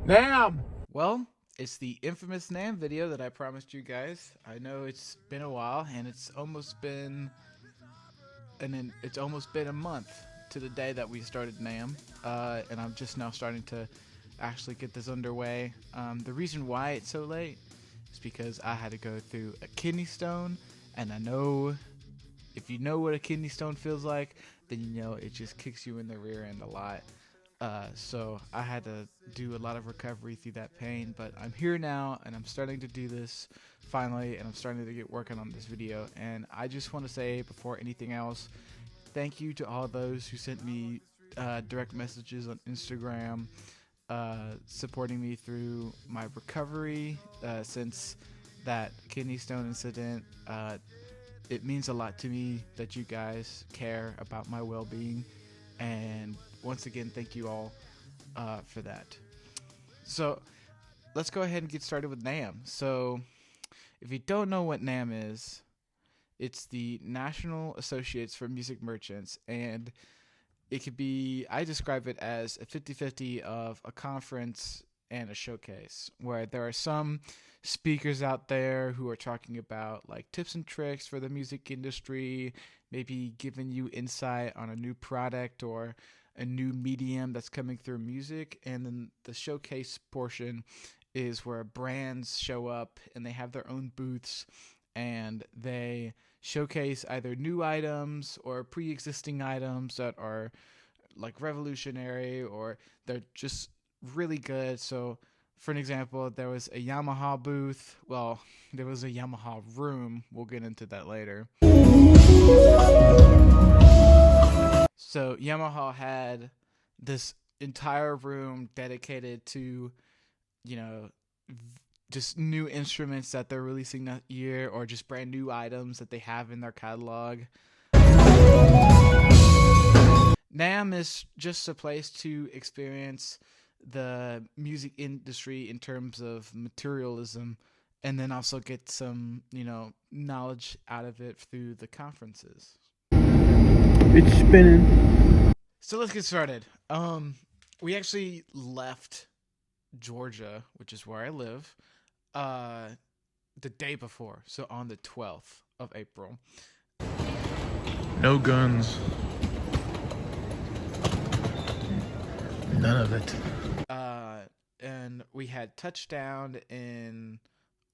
NAMM! Well, it's the infamous NAMM video that I promised you guys. I know it's been a while, and it's almost been a month to the day that we started NAMM, and I'm just now starting to actually get this underway. The reason why it's so late is because I had to go through a kidney stone, and I know if you know what a kidney stone feels like, then you know it just kicks you in the rear end a lot. So I had to do a lot of recovery through that pain, but I'm here now and I'm starting to do this finally, and I'm starting to get working on this video. And I just want to say, before anything else, thank you to all those who sent me direct messages on Instagram, supporting me through my recovery since that kidney stone incident. It means a lot to me that you guys care about my well-being, and once again, thank you all for that. So let's go ahead and get started with NAMM. So if you don't know what NAMM is, it's the National Associates for Music Merchants, and it could be, I describe it as a 50-50 of a conference and a showcase, where there are some speakers out there who are talking about like tips and tricks for the music industry, maybe giving you insight on a new product or a new medium that's coming through music. And then the showcase portion is where brands show up and they have their own booths and they showcase either new items or pre-existing items that are like revolutionary, or they're just really good. So for an example, there was a Yamaha booth. Well, there was a Yamaha room. We'll get into that later. So Yamaha had this entire room dedicated to, just new instruments that they're releasing that year, or just brand new items that they have in their catalog. NAMM is just a place to experience the music industry in terms of materialism, and then also get some, knowledge out of it through the conferences. It's spinning. So let's get started. We actually left Georgia, which is where I live, the day before, so on the 12th of April. No guns. None of it. And we had touchdown in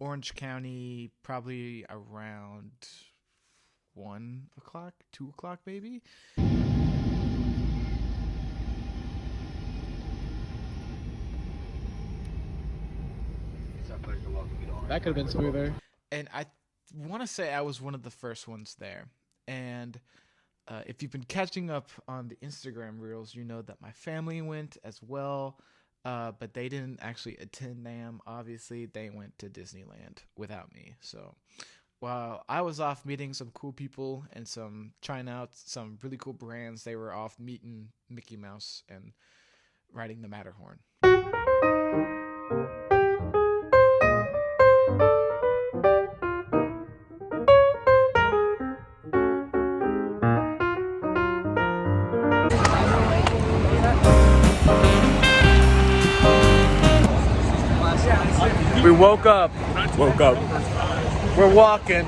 Orange County probably around 1 o'clock, 2 o'clock maybe. That could have been smoother. And I want to say I was one of the first ones there. And if you've been catching up on the Instagram reels, you know that my family went as well. But they didn't actually attend NAMM. Obviously, they went to Disneyland without me. So while I was off meeting some cool people and trying out some really cool brands, they were off meeting Mickey Mouse and riding the Matterhorn. We woke up. We're walking.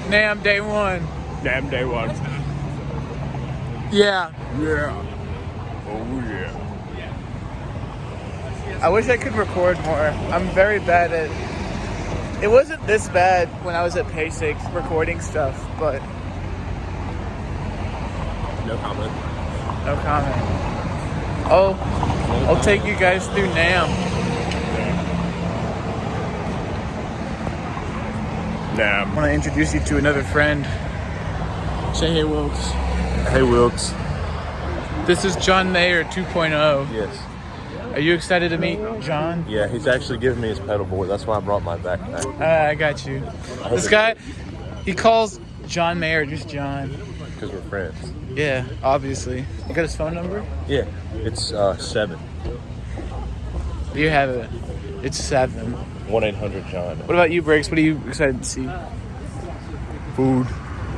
NAMM Day One. NAMM Day One. Yeah. Yeah. Oh yeah. I wish I could record more. I'm very bad at. It wasn't this bad when I was at PASIC recording stuff, but No comment. no comment. I'll take you guys through NAMM. I want to introduce you to another friend. Say hey, Wilkes. Hey, Wilkes. This is John Mayer 2.0. Yes. Are you excited to meet John? Yeah, he's actually giving me his pedal board. That's why I brought my backpack. I got you. This guy, he calls John Mayer just John. Because we're friends. Yeah, obviously. You got his phone number? Yeah. It's 7. You have it. It's 7. 1-800-JOHN. What about you, Briggs? What are you excited to see? Food.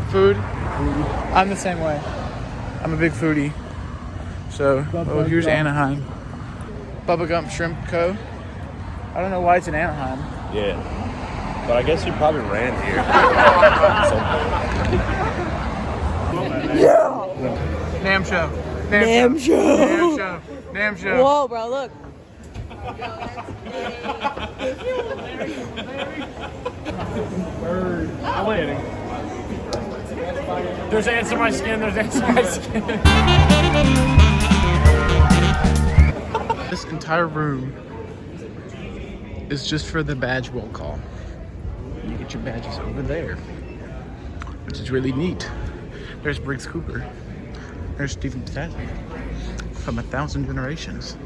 Food? I'm the same way. I'm a big foodie. So, here's Anaheim. Bubba Gump Shrimp Co. I don't know why it's in Anaheim. Yeah. But I guess you probably ran here. NAMM Show. NAMM Show. NAMM Show. NAMM Show. Whoa, bro, look. I'm waiting. There's ants in my skin. There's ants in my skin. This entire room is just for the badge roll call. You get your badges over there, which is really neat. There's Briggs Cooper. There's Stephen Tazzy from 1,000 Generations.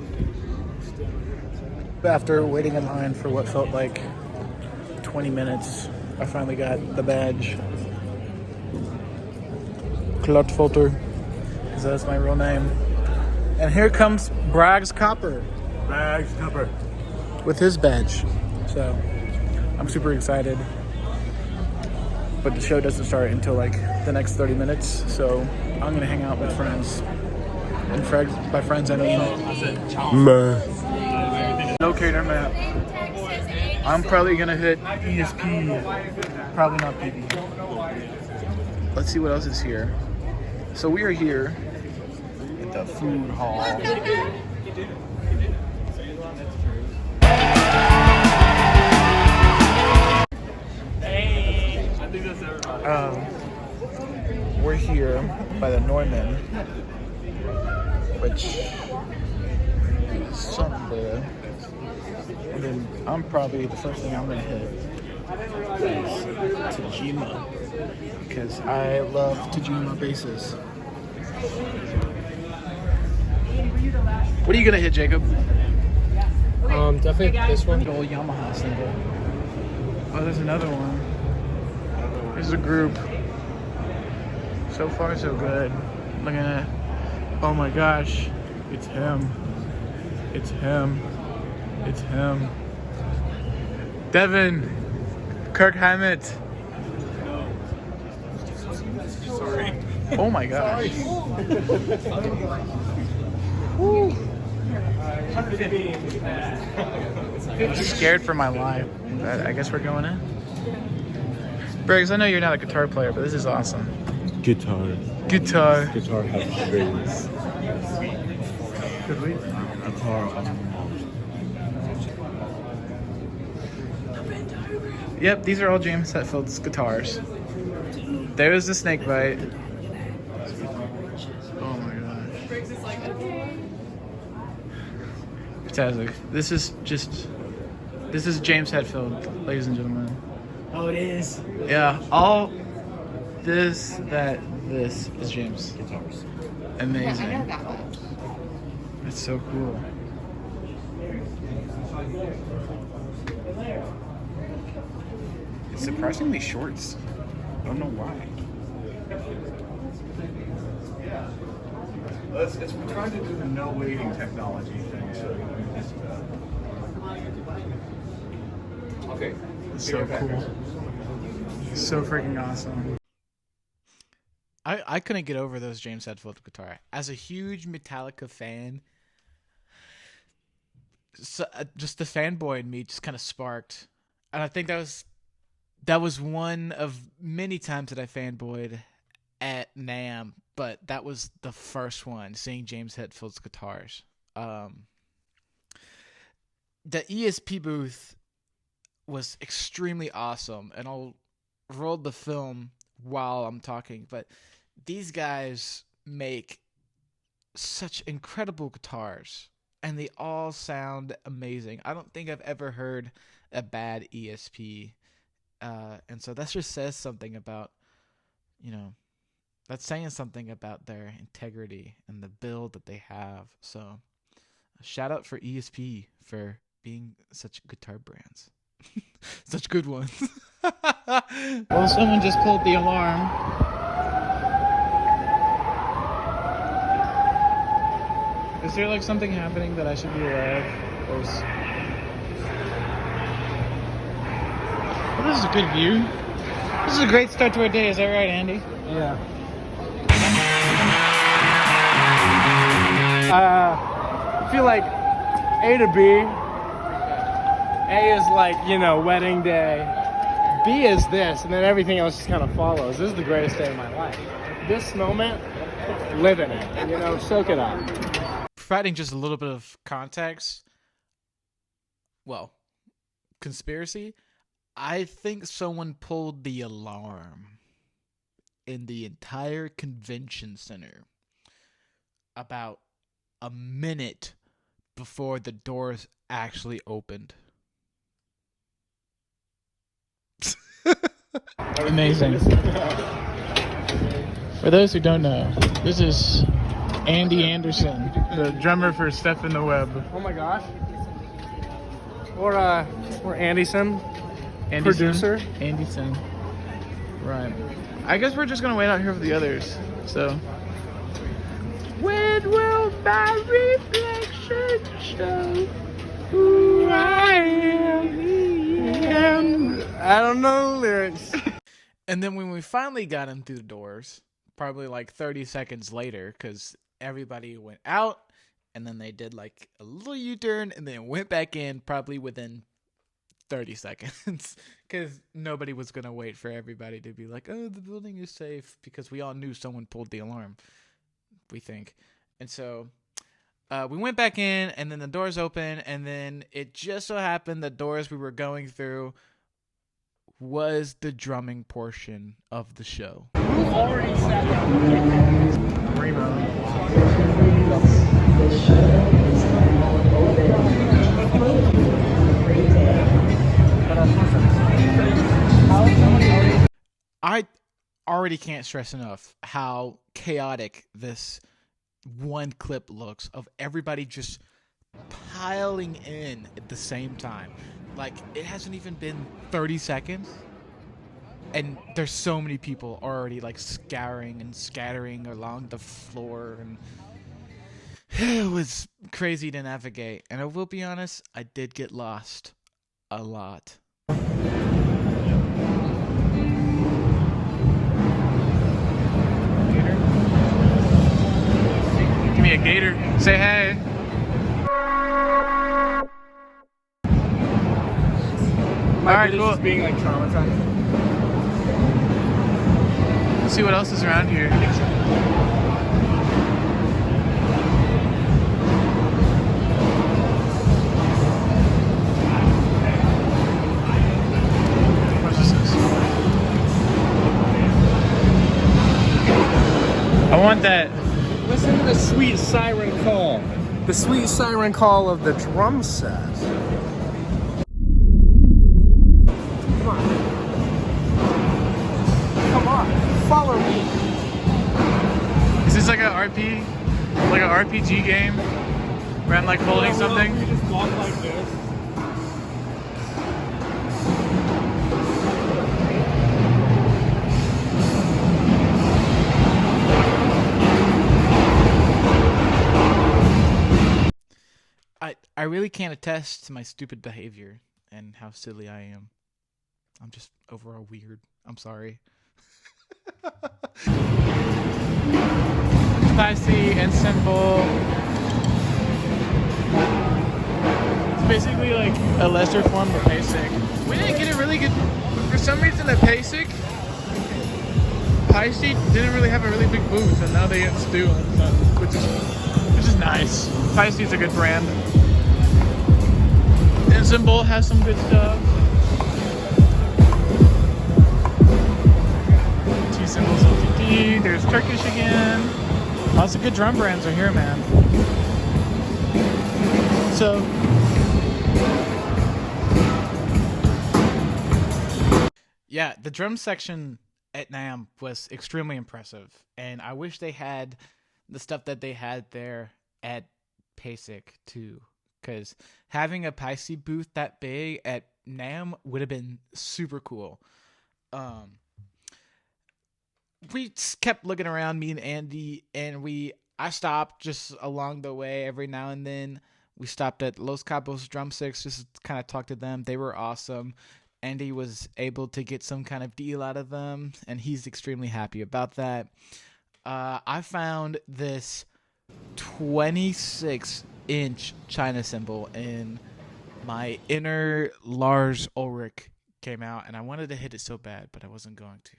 After waiting in line for what felt like 20 minutes, I finally got the badge. Klotfolter, because that's my real name. And here comes Braggs Copper. Bags, Cooper. With his badge. So I'm super excited. But the show doesn't start until like the next 30 minutes. So I'm gonna hang out with friends. And by friends I mean locator map. I'm probably gonna hit ESP. Probably not PD. Let's see what else is here. So we are here at the food hall. We're here by the Norman, which is somewhere. And then I'm probably the first thing I'm gonna hit is Tajima, because I love Tajima bases. What are you gonna hit, Jacob? Definitely this one. The old Yamaha symbol. Oh, there's another one. There's a group. So far, so good. Looking at, oh my gosh, it's him. It's him. It's him. Devin, Kirk Hammett. Sorry. Oh my gosh. I'm scared for my life. But I guess we're going in. Briggs, I know you're not a guitar player, but this is awesome. Guitar. Guitar. Guitar has strings. Could we? Guitar. Yep, these are all James Hetfield's guitars. There's the Snakebite. Oh my gosh. Fantastic. This is James Hetfield, ladies and gentlemen. Oh, it is. Yeah, all this is James. Guitars. Amazing. It's so cool. It's surprisingly shorts. I don't know why. We're trying to do the no waiting technology thing. Okay. It's so cool. So freaking awesome. I couldn't get over those James Hetfield guitar. As a huge Metallica fan, so, just the fanboy in me just kind of sparked. And I think that was one of many times that I fanboyed at NAMM, but that was the first one, seeing James Hetfield's guitars. The ESP booth was extremely awesome, and I'll roll the film while I'm talking, but these guys make such incredible guitars, and they all sound amazing. I don't think I've ever heard a bad ESP, and so that just says something about, that's saying something about their integrity and the build that they have. So, shout out for ESP for being such guitar brands. Such good ones. Well, someone just pulled the alarm. Is there like something happening that I should be aware of? Or well, this is a good view. This is a great start to our day. Is that right, Andy? Yeah. I feel like A to B. A is like, you know, wedding day. B is this, and then everything else just kind of follows. This is the greatest day of my life. This moment, live in it. You know, soak it up. Providing just a little bit of context, well, conspiracy, I think someone pulled the alarm in the entire convention center about a minute before the doors actually opened. Amazing. For those who don't know, this is Andy Anderson, the drummer for Steph in the Web. Oh my gosh. Or Anderson, producer. Anderson. Right. I guess we're just gonna wait out here for the others. So. When will my reflection show who I am? I don't know the lyrics. And then when we finally got him through the doors, probably like 30 seconds later, because everybody went out, and then they did like a little U-turn, and then went back in probably within 30 seconds, because nobody was going to wait for everybody to be like, oh, the building is safe, because we all knew someone pulled the alarm, we think. And so we went back in, and then the doors open, and then it just so happened the doors we were going through was the drumming portion of the show. Who already sat down? I already can't stress enough how chaotic this one clip looks of everybody just piling in at the same time. Like, it hasn't even been 30 seconds, and there's so many people already like scouring and scattering along the floor, and it was crazy to navigate. And I will be honest, I did get lost a lot. Give me a gator. Say hey. Alright, cool. Just being like traumatized. Let's see what else is around here. What's this? I want that. Listen to the sweet siren call. The sweet siren call of the drum set. Come on, follow me. Is this like a RPG game where I'm like holding something? You just walk like this. I really can't attest to my stupid behavior and how silly I am. I'm just overall weird. I'm sorry. Classy and simple. It's basically like a lesser form of basic. We didn't get a really good. For some reason, the basic Pie Seat didn't really have a really big booth, and now they do, which is nice. Pie Seat's a good brand. And Symbol has some good stuff. T-Symbols LTD. There's Turkish again. Lots of good drum brands are here, man. So, yeah, the drum section at NAMM was extremely impressive, and I wish they had the stuff that they had there at PASIC too, because having a Pisces booth that big at NAMM would have been super cool. We just kept looking around, me and Andy, and I stopped just along the way every now and then. We stopped at Los Cabos Drumsticks just to kind of talk to them. They were awesome. Andy was able to get some kind of deal out of them, and he's extremely happy about that. I found this 26 inch China cymbal, and my inner Lars Ulrich came out, and I wanted to hit it so bad, but I wasn't going to.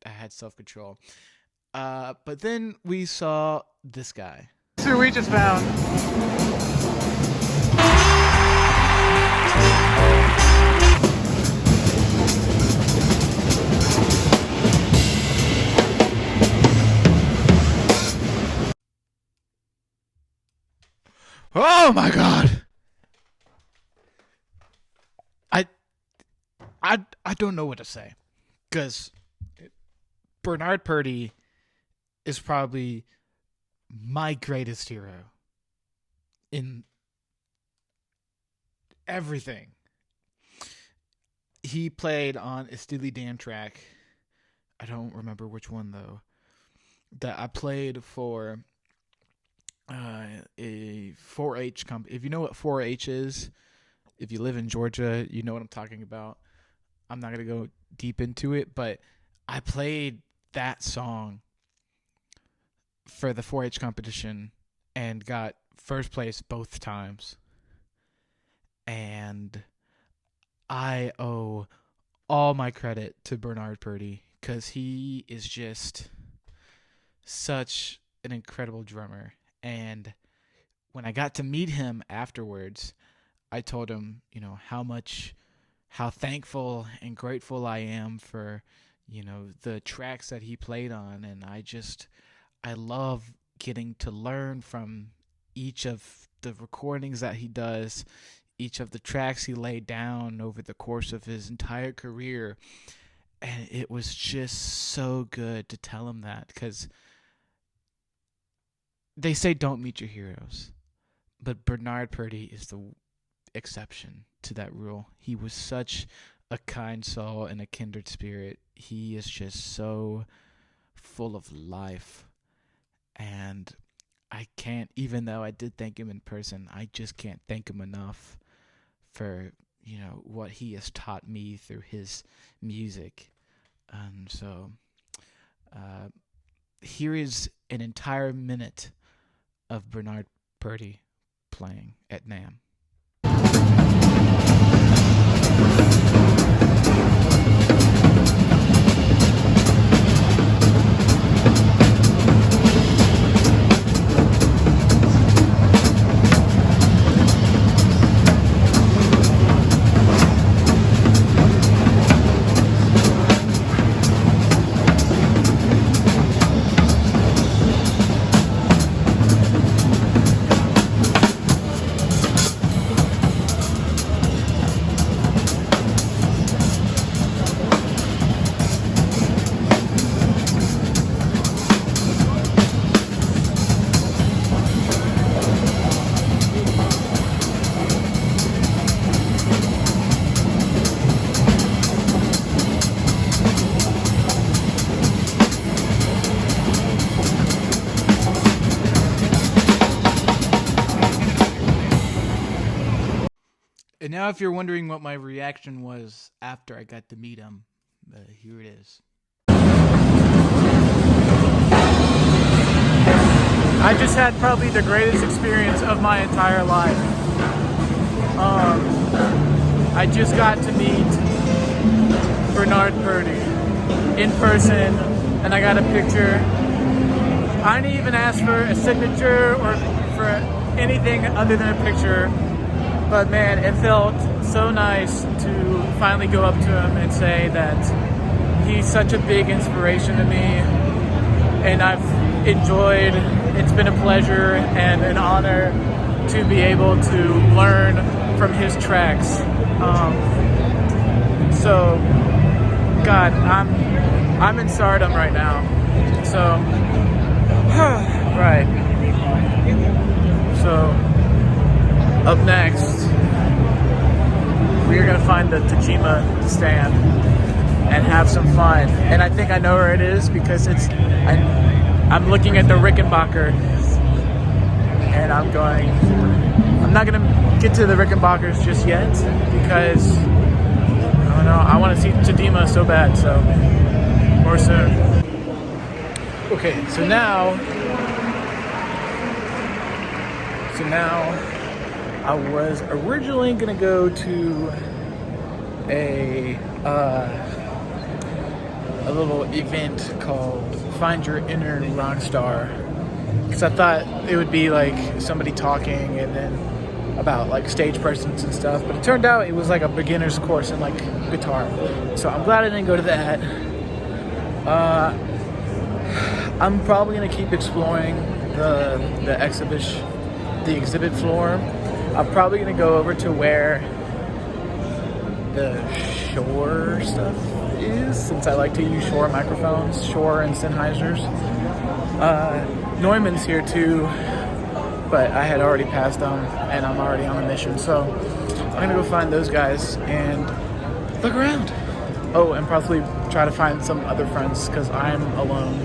I had self-control. But then we saw this guy. So we just found. Oh my God! I don't know what to say, because Bernard Purdie is probably my greatest hero in everything. He played on a Steely Dan track. I don't remember which one though. That I played for a 4-H company. If you know what 4-H is, if you live in Georgia, you know what I'm talking about. I'm not going to go deep into it, but I played that song for the 4-H competition and got first place both times. And I owe all my credit to Bernard Purdie, because he is just such an incredible drummer. And when I got to meet him afterwards, I told him, how thankful and grateful I am for, the tracks that he played on. And I love getting to learn from each of the recordings that he does, each of the tracks he laid down over the course of his entire career. And it was just so good to tell him that, because they say don't meet your heroes, but Bernard Purdie is the exception to that rule. He was such a kind soul and a kindred spirit. He is just so full of life. And I can't, even though I did thank him in person, I just can't thank him enough for, what he has taught me through his music. And so here is an entire minute of Bernard Purdie playing at NAMM. And now if you're wondering what my reaction was after I got to meet him, here it is. I just had probably the greatest experience of my entire life. I just got to meet Bernard Purdie in person, and I got a picture. I didn't even ask for a signature or for anything other than a picture. But man, it felt so nice to finally go up to him and say that he's such a big inspiration to me, and I've enjoyed. It's been a pleasure and an honor to be able to learn from his tracks. So, God, I'm in stardom right now. So, right. So, up next, we are going to find the Tajima stand and have some fun. And I think I know where it is because I'm looking at the Rickenbacker, and I'm not going to get to the Rickenbackers just yet because, I don't know, I want to see Tajima so bad, so more soon. So now I was originally gonna go to a little event called Find Your Inner Rock Star, because I thought it would be like somebody talking and then about like stage presence and stuff, but it turned out it was like a beginner's course in like guitar. So I'm glad I didn't go to that. I'm probably gonna keep exploring the exhibit floor. I'm probably gonna go over to where the Shure stuff is, since I like to use Shure microphones, Shure and Sennheisers. Neumann's here too, but I had already passed them and I'm already on a mission, so I'm gonna go find those guys and look around. Oh, and probably try to find some other friends because I'm alone.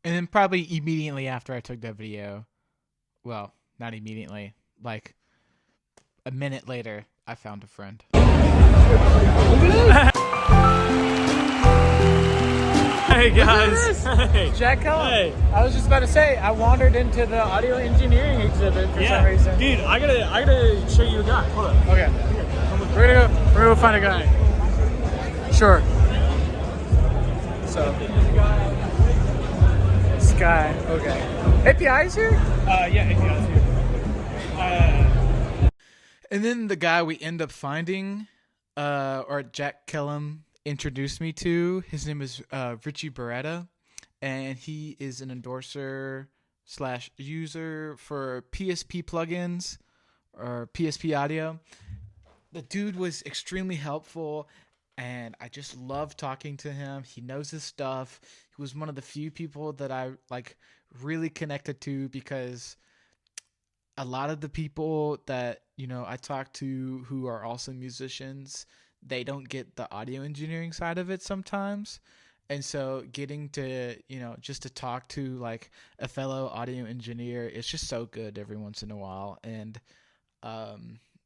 And then probably immediately after I took that video, well, not immediately, like a minute later, I found a friend. Hey guys. Hey. Jack Kellum. Hey. I was just about to say, I wandered into the audio engineering exhibit for some reason. Dude, I gotta show you a guy. Hold on. Okay. We're gonna go find a guy. Sure. So this guy, okay. API's here? Yeah, API's here. And then the guy we end up finding, or Jack Kellum introduced me to, his name is Richie Beretta, and he is an endorser / user for PSP plugins or PSP audio. The dude was extremely helpful, and I just love talking to him. He knows his stuff. He was one of the few people that I like really connected to, because a lot of the people that, you know, I talk to who are also musicians, they don't get the audio engineering side of it sometimes. And so getting to, you know, just to talk to like a fellow audio engineer, it's just so good every once in a while. And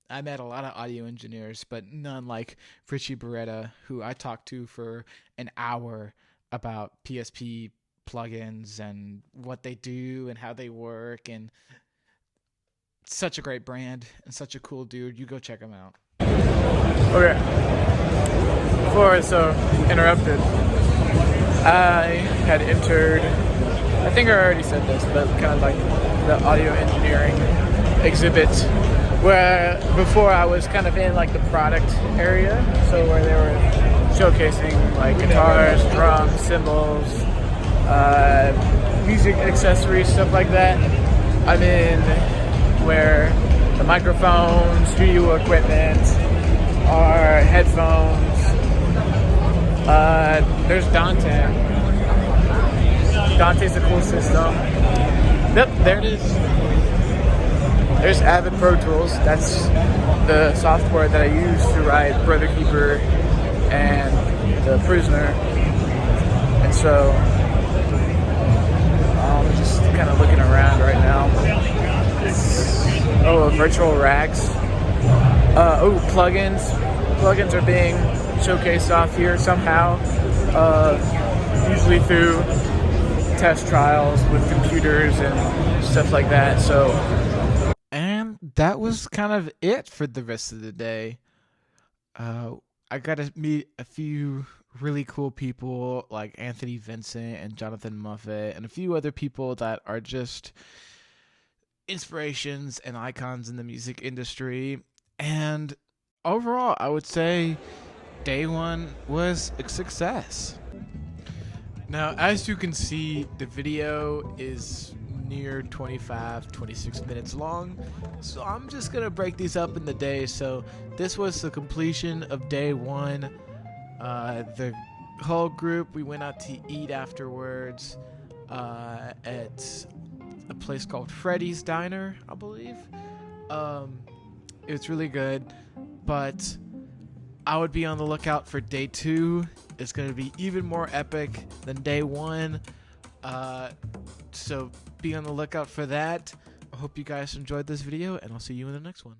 I met a lot of audio engineers, but none like Richie Beretta, who I talked to for an hour about PSP plugins and what they do and how they work. And such a great brand and such a cool dude. You go check him out. Okay. Before I was so interrupted, I had entered, I think I already said this, but kind of like the audio engineering exhibit, where before I was kind of in like the product area, so where they were showcasing like guitars, drums, cymbals, music accessories, stuff like that. I'm in where the microphones, studio equipment, our headphones. There's Dante. Dante's a cool system. Yep, there it is. There's Avid Pro Tools. That's the software that I use to write Brother Keeper and The Prisoner. And so I'm just kind of looking around right now. Virtual racks. Plugins. Plugins are being showcased off here somehow. Usually through test trials with computers and stuff like that. So, and that was kind of it for the rest of the day. I got to meet a few really cool people like Anthony Vincent and Jonathan Muffet and a few other people that are just inspirations and icons in the music industry. And overall, I would say day one was a success. Now, as you can see, the video is near 26 minutes long, so I'm just gonna break these up in the day. So this was the completion of day one. The whole group, we went out to eat afterwards at a place called Freddy's Diner, I believe. It was really good, but I would be on the lookout for day two. It's going to be even more epic than day one. So be on the lookout for that. I hope you guys enjoyed this video, and I'll see you in the next one.